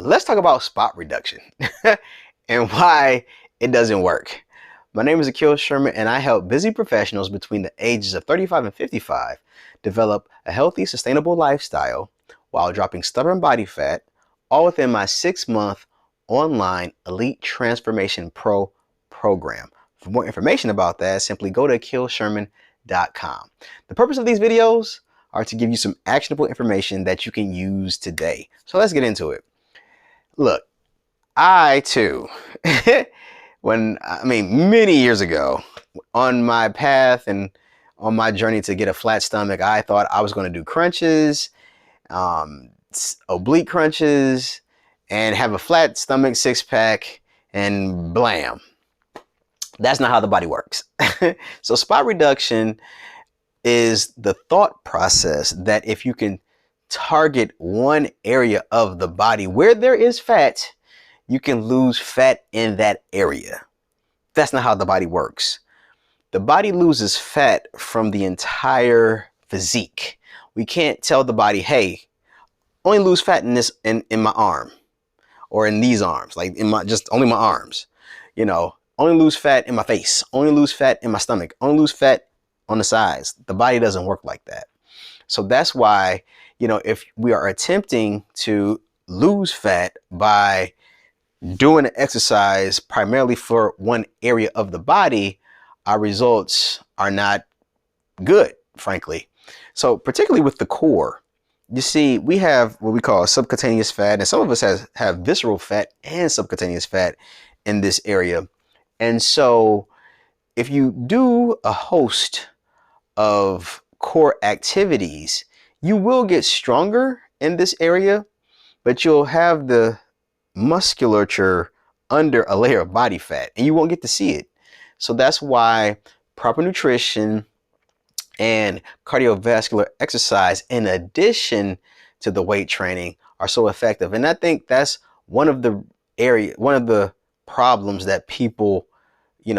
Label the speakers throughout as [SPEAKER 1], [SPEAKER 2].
[SPEAKER 1] Let's talk about spot reduction and why it doesn't work. My name is Akil Sherman, and I help busy professionals between the ages of 35 and 55 develop a healthy, sustainable lifestyle while dropping stubborn body fat, all within my 6-month online Elite Transformation Pro program. For more information about that, simply go to akilsherman.com. The purpose of these videos are to give you some actionable information that you can use today. So let's get into it. Look, I too, many years ago, on my path and on my journey to get a flat stomach, I thought I was going to do crunches, oblique crunches, and have a flat stomach, 6-pack, and blam. That's not how the body works. So spot reduction is the thought process that if you can target one area of the body where there is fat, you can lose fat in that area. That's not how the body works. The body loses fat from the entire physique. We can't tell the body, hey, only lose fat in my arm or in these arms, like only my arms. Only lose fat in my face, only lose fat in my stomach, only lose fat on the sides. The body doesn't work like that. So that's why, if we are attempting to lose fat by doing an exercise primarily for one area of the body, our results are not good, frankly. So particularly with the core, you see, we have what we call subcutaneous fat, and some of us have visceral fat and subcutaneous fat in this area. And so if you do a host of core activities, you will get stronger in this area, but you'll have the musculature under a layer of body fat and you won't get to see it. So that's why proper nutrition and cardiovascular exercise, in addition to the weight training, are so effective. And I think that's one of the problems that people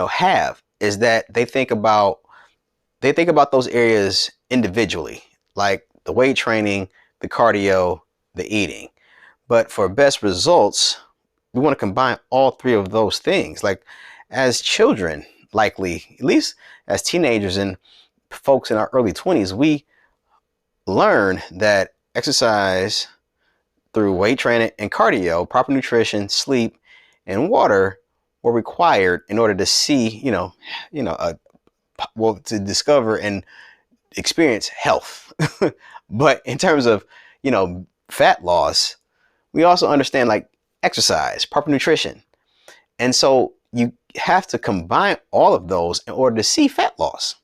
[SPEAKER 1] have, is that they think about those areas individually, like the weight training, the cardio, the eating. But for best results, we want to combine all three of those things. Like as children, likely, at least as teenagers and folks in our early 20s, we learn that exercise through weight training and cardio, proper nutrition, sleep, and water were required in order to see, to discover and experience health. But in terms of, fat loss, we also understand like exercise, proper nutrition. And so you have to combine all of those in order to see fat loss.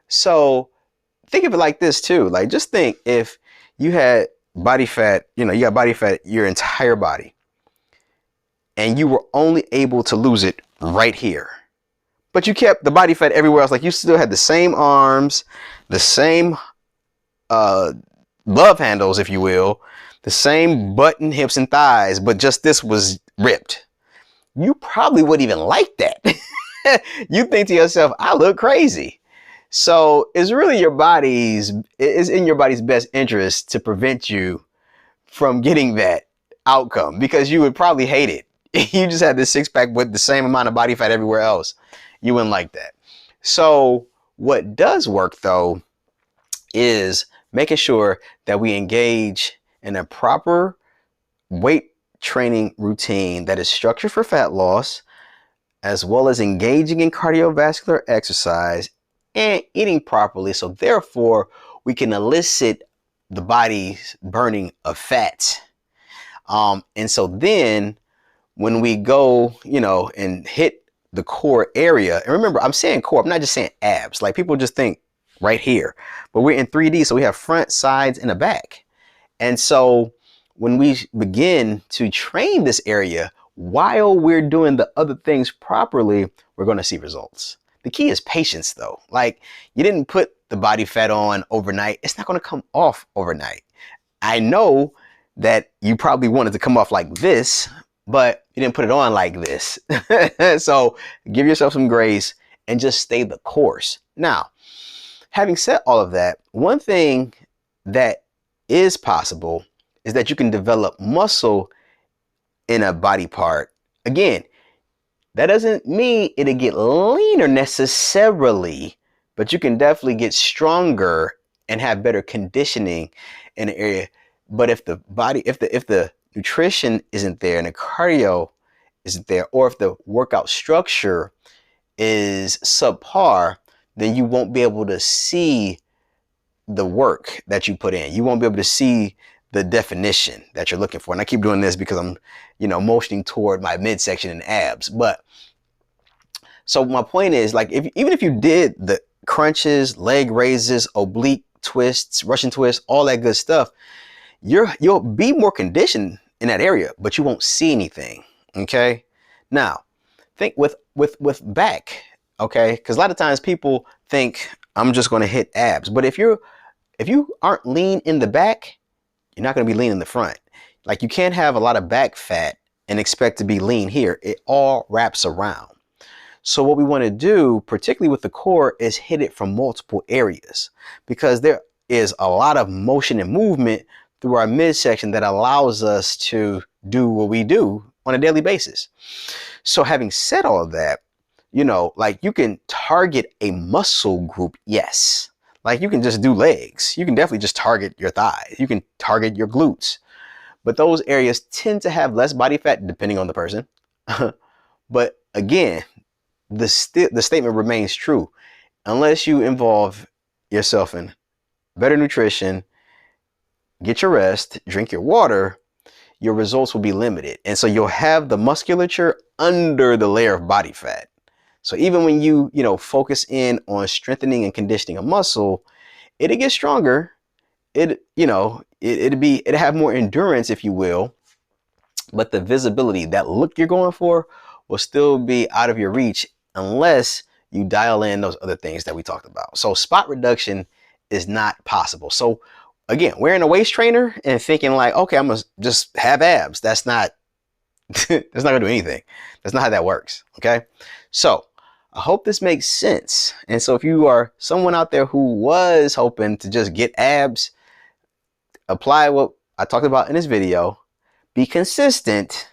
[SPEAKER 1] So think of it like this too. Like just think if you had body fat, you got body fat, your entire body, and you were only able to lose it right here, but you kept the body fat everywhere else. Like you still had the same arms, the same love handles, if you will, the same button, hips, and thighs, but just this was ripped. You probably wouldn't even like that. You think to yourself, I look crazy. So it's really it's in your body's best interest to prevent you from getting that outcome, because you would probably hate it. You just had this 6-pack with the same amount of body fat everywhere else. You wouldn't like that. So what does work though is making sure that we engage in a proper weight training routine that is structured for fat loss, as well as engaging in cardiovascular exercise and eating properly. So therefore, we can elicit the body's burning of fat. And so then when we go, and hit the core area, and remember, I'm saying core, I'm not just saying abs. Like people just think right here, but we're in 3D. So we have front, sides, and a back. And so when we begin to train this area while we're doing the other things properly, we're going to see results. The key is patience though. Like you didn't put the body fat on overnight. It's not going to come off overnight. I know that you probably wanted to come off like this, but you didn't put it on like this. So give yourself some grace and just stay the course. Now, having said all of that, one thing that is possible is that you can develop muscle in a body part, again, that doesn't mean it'll get leaner necessarily, but you can definitely get stronger and have better conditioning in the area. But if the body, if the nutrition isn't there and the cardio isn't there, or if the workout structure is subpar, then you won't be able to see the work that you put in. You won't be able to see the definition that you're looking for. And I keep doing this because I'm, motioning toward my midsection and abs. But so my point is, like, even if you did the crunches, leg raises, oblique twists, Russian twists, all that good stuff, you'll be more conditioned in that area, but you won't see anything. Okay. Now, think with back. Okay, because a lot of times people think I'm just going to hit abs, but if you aren't lean in the back, you're not going to be lean in the front. Like, you can't have a lot of back fat and expect to be lean here. It all wraps around. So what we want to do, particularly with the core, is hit it from multiple areas, because there is a lot of motion and movement through our midsection that allows us to do what we do on a daily basis. So having said all of that, like, you can target a muscle group. Yes. Like, you can just do legs. You can definitely just target your thighs. You can target your glutes. But those areas tend to have less body fat depending on the person. But again, the statement remains true. Unless you involve yourself in better nutrition, get your rest, drink your water, your results will be limited. And so you'll have the musculature under the layer of body fat. So even when you focus in on strengthening and conditioning a muscle, it'll get stronger. It'll have more endurance, if you will. But the visibility, that look you're going for, will still be out of your reach unless you dial in those other things that we talked about. So spot reduction is not possible. So again, wearing a waist trainer and thinking like, okay, I'm gonna just have abs. That's not that's not gonna do anything. That's not how that works. Okay. So I hope this makes sense. And so if you are someone out there who was hoping to just get abs, apply what I talked about in this video, be consistent,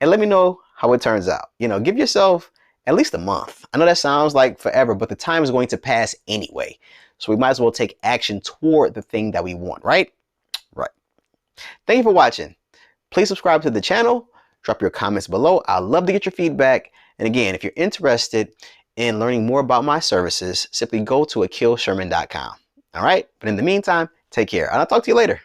[SPEAKER 1] and let me know how it turns out. Give yourself at least a month. I know that sounds like forever, but the time is going to pass anyway. So we might as well take action toward the thing that we want, right? Right. Thank you for watching. Please subscribe to the channel. Drop your comments below. I'd love to get your feedback. And again, if you're interested in learning more about my services, simply go to akilsherman.com. All right. But in the meantime, take care. And I'll talk to you later.